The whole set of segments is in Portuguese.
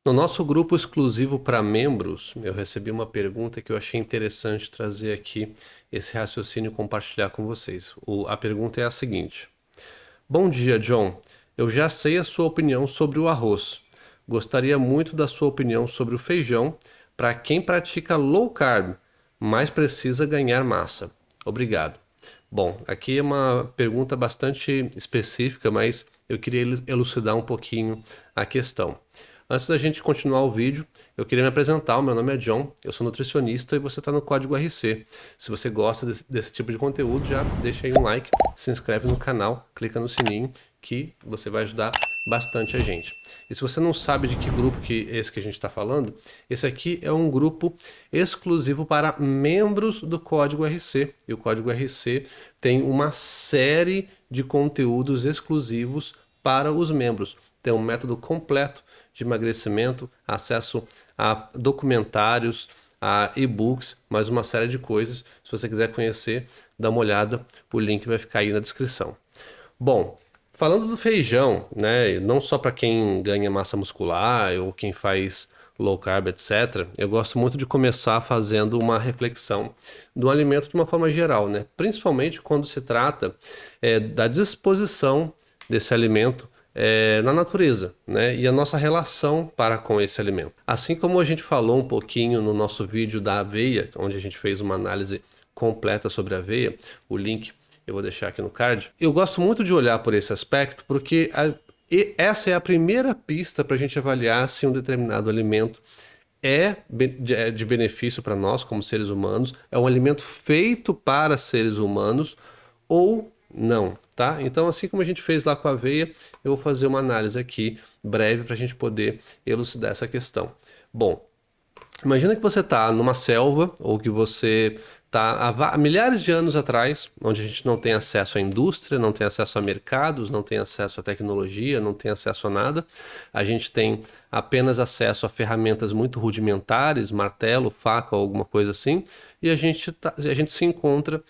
No nosso grupo exclusivo para membros, eu recebi uma pergunta que eu achei interessante trazer aqui esse raciocínio e compartilhar com vocês. A pergunta é a seguinte: Bom dia, John. Eu já sei a sua opinião sobre o arroz. Gostaria muito da sua opinião sobre o feijão para quem pratica low carb, mas precisa ganhar massa. Obrigado. Bom, aqui é uma pergunta bastante específica, mas eu queria elucidar um pouquinho a questão. Antes da gente continuar o vídeo, eu queria me apresentar. O meu nome é John, eu sou nutricionista e você está no Código RC. Se você gosta desse tipo de conteúdo, já deixa aí um like, se inscreve no canal, clica no sininho que você vai ajudar bastante a gente. E se você não sabe de que grupo que esse que a gente está falando, esse aqui é um grupo exclusivo para membros do Código RC. E o Código RC tem uma série de conteúdos exclusivos para os membros. Tem um método completo de emagrecimento, acesso a documentários, a e-books, mais uma série de coisas. Se você quiser conhecer, dá uma olhada, o link vai ficar aí na descrição. Bom, falando do feijão, né, não só para quem ganha massa muscular ou quem faz low carb, etc., eu gosto muito de começar fazendo uma reflexão do alimento de uma forma geral, né? Principalmente quando se trata da disposição desse alimento na natureza, né? E a nossa relação para com esse alimento. Assim como a gente falou um pouquinho no nosso vídeo da aveia, onde a gente fez uma análise completa sobre a aveia, o link eu vou deixar aqui no card. Eu gosto muito de olhar por esse aspecto porque essa é a primeira pista para a gente avaliar se um determinado alimento é de benefício para nós como seres humanos, é um alimento feito para seres humanos ou não, tá? Então, assim como a gente fez lá com a aveia, eu vou fazer uma análise aqui breve para a gente poder elucidar essa questão. Bom, imagina que você está numa selva ou que você está há milhares de anos atrás, onde a gente não tem acesso à indústria, não tem acesso a mercados, não tem acesso à tecnologia, não tem acesso a nada. A gente tem apenas acesso a ferramentas muito rudimentares, martelo, faca, alguma coisa assim, e a gente se encontra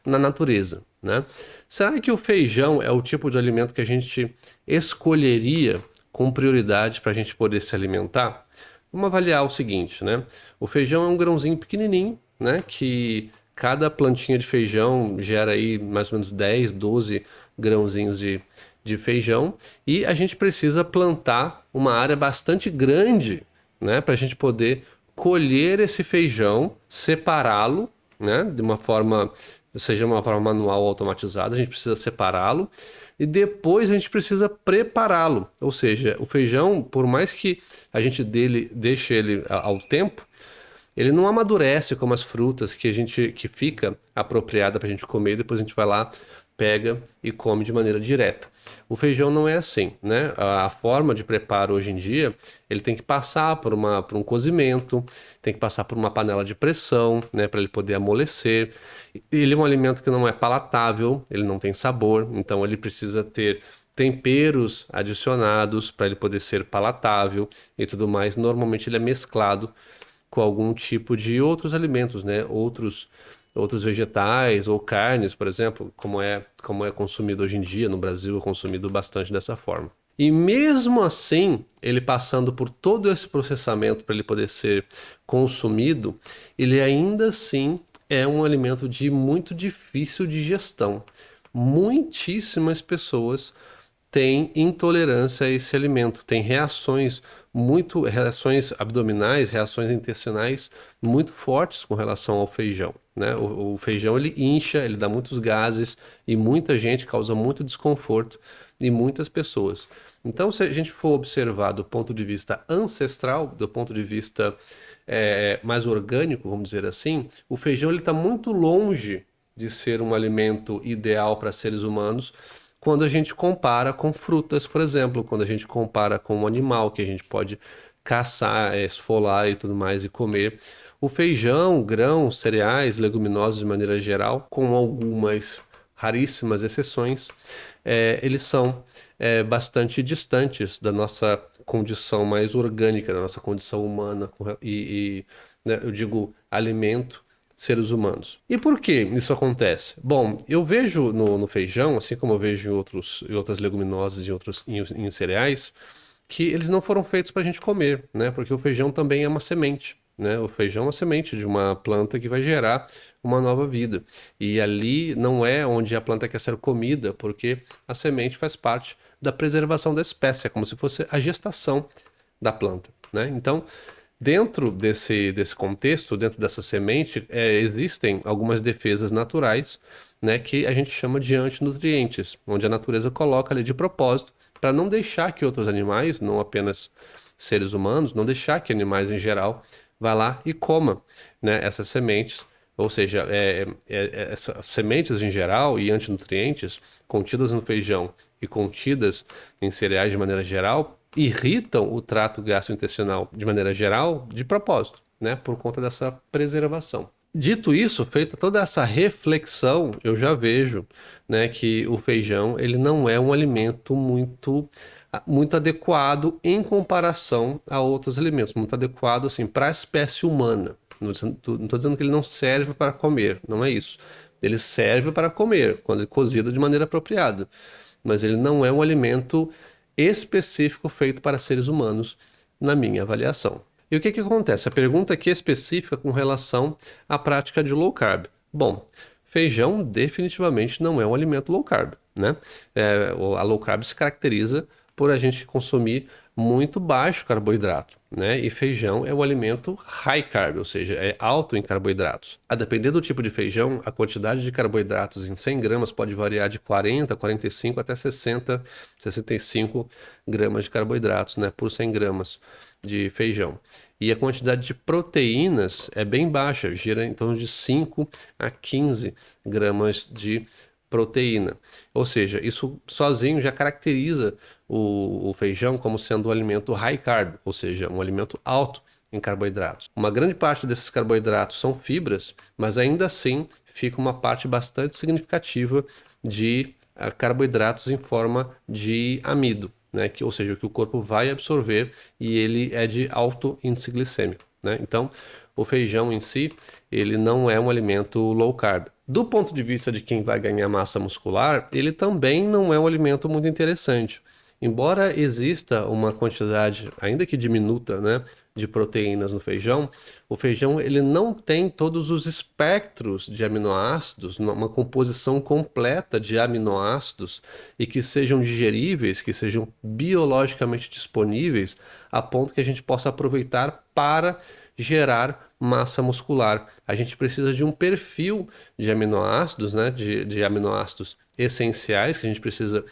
na natureza, né? Será que o feijão é o tipo de alimento que a gente escolheria com prioridade para a gente poder se alimentar? Vamos avaliar o seguinte, né? O feijão é um grãozinho pequenininho, né? Que cada plantinha de feijão gera aí mais ou menos 10, 12 grãozinhos de feijão. E a gente precisa plantar uma área bastante grande, né? Para a gente poder colher esse feijão, separá-lo, né? De uma forma, seja uma forma manual ou automatizada, a gente precisa separá-lo e depois a gente precisa prepará-lo. Ou seja, o feijão, por mais que a gente deixe ele ao tempo, ele não amadurece como as frutas que fica apropriada para a gente comer, depois a gente vai lá, pega e come de maneira direta. O feijão não é assim, né? A forma de preparo hoje em dia, ele tem que passar por um cozimento, tem que passar por uma panela de pressão, né, para ele poder amolecer. Ele é um alimento que não é palatável, ele não tem sabor, então ele precisa ter temperos adicionados para ele poder ser palatável e tudo mais. Normalmente ele é mesclado com algum tipo de outros alimentos, né? Outros vegetais ou carnes, por exemplo, como é consumido hoje em dia no Brasil, é consumido bastante dessa forma. E mesmo assim, ele passando por todo esse processamento para ele poder ser consumido, ele ainda assim é um alimento de muito difícil digestão. Muitíssimas pessoas têm intolerância a esse alimento, têm reações abdominais, reações intestinais muito fortes com relação ao feijão, né? O feijão ele incha, ele dá muitos gases e muita gente causa muito desconforto em muitas pessoas. Então, se a gente for observar do ponto de vista ancestral, do ponto de vista mais orgânico, vamos dizer assim, o feijão ele está muito longe de ser um alimento ideal para seres humanos quando a gente compara com frutas, por exemplo, quando a gente compara com um animal que a gente pode caçar, esfolar e tudo mais e comer. O feijão, grãos, cereais, leguminosas de maneira geral, com algumas raríssimas exceções, eles são bastante distantes da nossa condição mais orgânica, da nossa condição humana né, eu digo alimento seres humanos. E por que isso acontece? Bom, eu vejo no feijão, assim como eu vejo em outras leguminosas e em cereais, que eles não foram feitos para a gente comer, né? Porque o feijão também é uma semente, né? O feijão é uma semente de uma planta que vai gerar uma nova vida. E ali não é onde a planta quer ser comida, porque a semente faz parte da preservação da espécie, é como se fosse a gestação da planta, né? Então, dentro desse contexto, dentro dessa semente, existem algumas defesas naturais, né, que a gente chama de antinutrientes, onde a natureza coloca ali de propósito para não deixar que outros animais, não apenas seres humanos, não deixar que animais em geral vá lá e coma, né, essas sementes. Ou seja, essas sementes em geral e antinutrientes contidas no feijão e contidas em cereais de maneira geral irritam o trato gastrointestinal de maneira geral de propósito, né, por conta dessa preservação. Dito isso, feita toda essa reflexão, eu já vejo, né, que o feijão ele não é um alimento muito adequado em comparação a outros alimentos, muito adequado assim para a espécie humana. Não estou dizendo que ele não serve para comer, não é isso. Ele serve para comer quando é cozido de maneira apropriada, mas ele não é um alimento específico feito para seres humanos, na minha avaliação. E o que que acontece? A pergunta aqui é específica com relação à prática de low carb. Bom, feijão definitivamente não é um alimento low carb, né? A low carb se caracteriza por a gente consumir muito baixo carboidrato, né? E feijão é um alimento high carb, ou seja, é alto em carboidratos. A depender do tipo de feijão, a quantidade de carboidratos em 100 gramas pode variar de 40, 45 até 60, 65 gramas de carboidratos, né, por 100 gramas de feijão. E a quantidade de proteínas é bem baixa, gira em torno de 5 a 15 gramas de proteína. Ou seja, isso sozinho já caracteriza o feijão como sendo um alimento high carb, ou seja, um alimento alto em carboidratos. Uma grande parte desses carboidratos são fibras, mas ainda assim fica uma parte bastante significativa de carboidratos em forma de amido, né? Ou seja, que o corpo vai absorver e ele é de alto índice glicêmico, né? Então, o feijão em si, ele não é um alimento low carb. Do ponto de vista de quem vai ganhar massa muscular, ele também não é um alimento muito interessante. Embora exista uma quantidade, ainda que diminuta, né, de proteínas no feijão, o feijão ele não tem todos os espectros de aminoácidos, uma composição completa de aminoácidos e que sejam digeríveis, que sejam biologicamente disponíveis, a ponto que a gente possa aproveitar para gerar massa muscular. A gente precisa de um perfil de aminoácidos, né, de aminoácidos essenciais que a gente precisa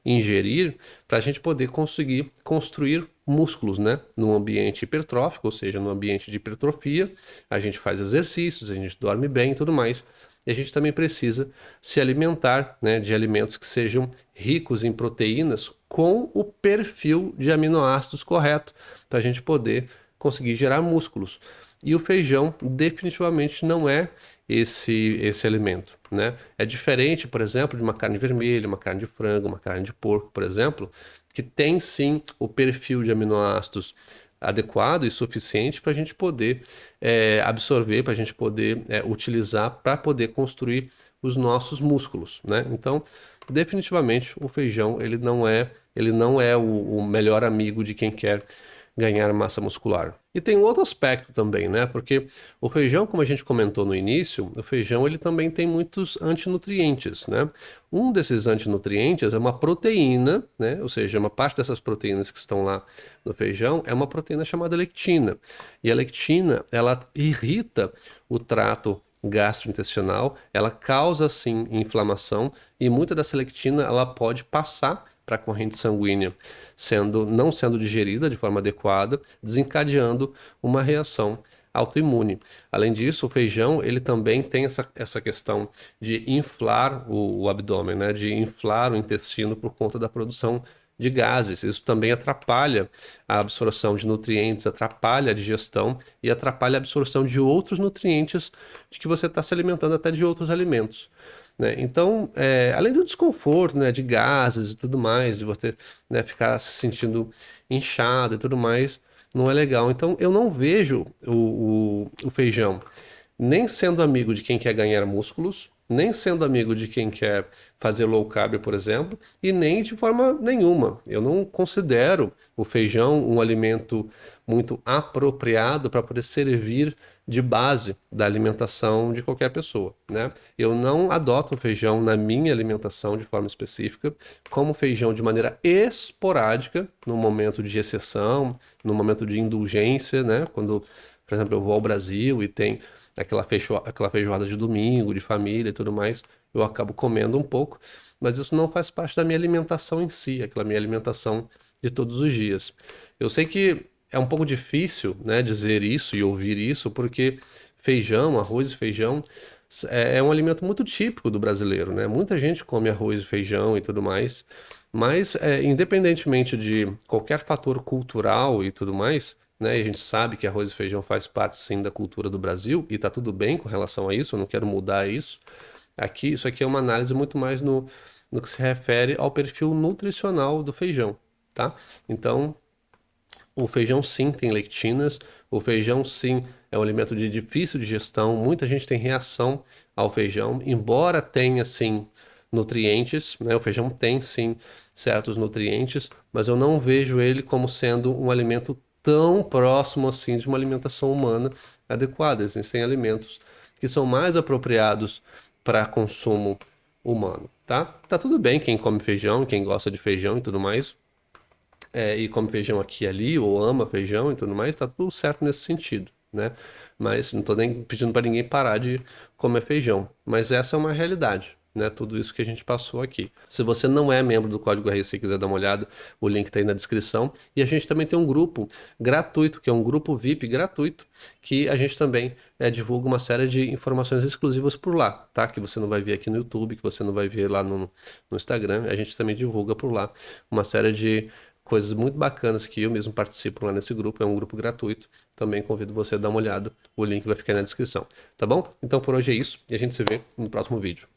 ingerir para a gente poder conseguir construir músculos, né? Num ambiente hipertrófico, ou seja, num ambiente de hipertrofia, a gente faz exercícios, a gente dorme bem e tudo mais. E a gente também precisa se alimentar, né, de alimentos que sejam ricos em proteínas com o perfil de aminoácidos correto, para a gente poder conseguir gerar músculos. E o feijão definitivamente não é esse alimento, né? É diferente, por exemplo, de uma carne vermelha, uma carne de frango, uma carne de porco, por exemplo, que tem sim o perfil de aminoácidos adequado e suficiente para a gente poder absorver, para a gente poder utilizar para poder construir os nossos músculos, né? Então, definitivamente o feijão ele não é o melhor amigo de quem quer ganhar massa muscular. E tem um outro aspecto também, né? Porque o feijão, como a gente comentou no início, o feijão ele também tem muitos antinutrientes, né? Um desses antinutrientes é uma proteína, né? Ou seja, uma parte dessas proteínas que estão lá no feijão é uma proteína chamada lectina. E a lectina, ela irrita o trato gastrointestinal, ela causa sim inflamação e muita dessa lectina ela pode passar para a corrente sanguínea, não sendo digerida de forma adequada, desencadeando uma reação autoimune. Além disso, o feijão ele também tem essa questão de inflar o abdômen, né? De inflar o intestino por conta da produção de gases. Isso também atrapalha a absorção de nutrientes, atrapalha a digestão e atrapalha a absorção de outros nutrientes de que você está se alimentando até de outros alimentos, né? Então, além do desconforto, né, de gases e tudo mais, de você, né, ficar se sentindo inchado e tudo mais, não é legal. Então, eu não vejo o feijão nem sendo amigo de quem quer ganhar músculos, nem sendo amigo de quem quer fazer low carb, por exemplo, e nem de forma nenhuma. Eu não considero o feijão um alimento muito apropriado para poder servir de base da alimentação de qualquer pessoa, né? Eu não adoto o feijão na minha alimentação de forma específica, como feijão de maneira esporádica, no momento de exceção, no momento de indulgência, né? Quando, por exemplo, eu vou ao Brasil e tem aquela feijoada de domingo, de família e tudo mais, eu acabo comendo um pouco, mas isso não faz parte da minha alimentação em si, aquela minha alimentação de todos os dias. Eu sei que é um pouco difícil, né, dizer isso e ouvir isso, porque feijão, arroz e feijão é um alimento muito típico do brasileiro, né? Muita gente come arroz e feijão e tudo mais, mas independentemente de qualquer fator cultural e tudo mais, né? E a gente sabe que arroz e feijão faz parte sim da cultura do Brasil e tá tudo bem com relação a isso, eu não quero mudar isso. Isso aqui é uma análise muito mais no que se refere ao perfil nutricional do feijão, tá? Então, o feijão sim tem lectinas, o feijão sim é um alimento de difícil digestão, muita gente tem reação ao feijão, embora tenha sim nutrientes, né? O feijão tem sim certos nutrientes, mas eu não vejo ele como sendo um alimento tão próximo assim de uma alimentação humana adequada. Existem alimentos que são mais apropriados para consumo humano, tá? Tá tudo bem quem come feijão, quem gosta de feijão e tudo mais, e come feijão aqui e ali, ou ama feijão e tudo mais, tá tudo certo nesse sentido, né? Mas não tô nem pedindo para ninguém parar de comer feijão. Mas essa é uma realidade, né? Tudo isso que a gente passou aqui. Se você não é membro do Código RC e quiser dar uma olhada, o link tá aí na descrição. E a gente também tem um grupo gratuito, que é um grupo VIP gratuito, que a gente também divulga uma série de informações exclusivas por lá, tá? Que você não vai ver aqui no YouTube, que você não vai ver lá no Instagram. A gente também divulga por lá uma série de coisas muito bacanas que eu mesmo participo lá nesse grupo, é um grupo gratuito. Também convido você a dar uma olhada, o link vai ficar aí na descrição, tá bom? Então por hoje é isso e a gente se vê no próximo vídeo.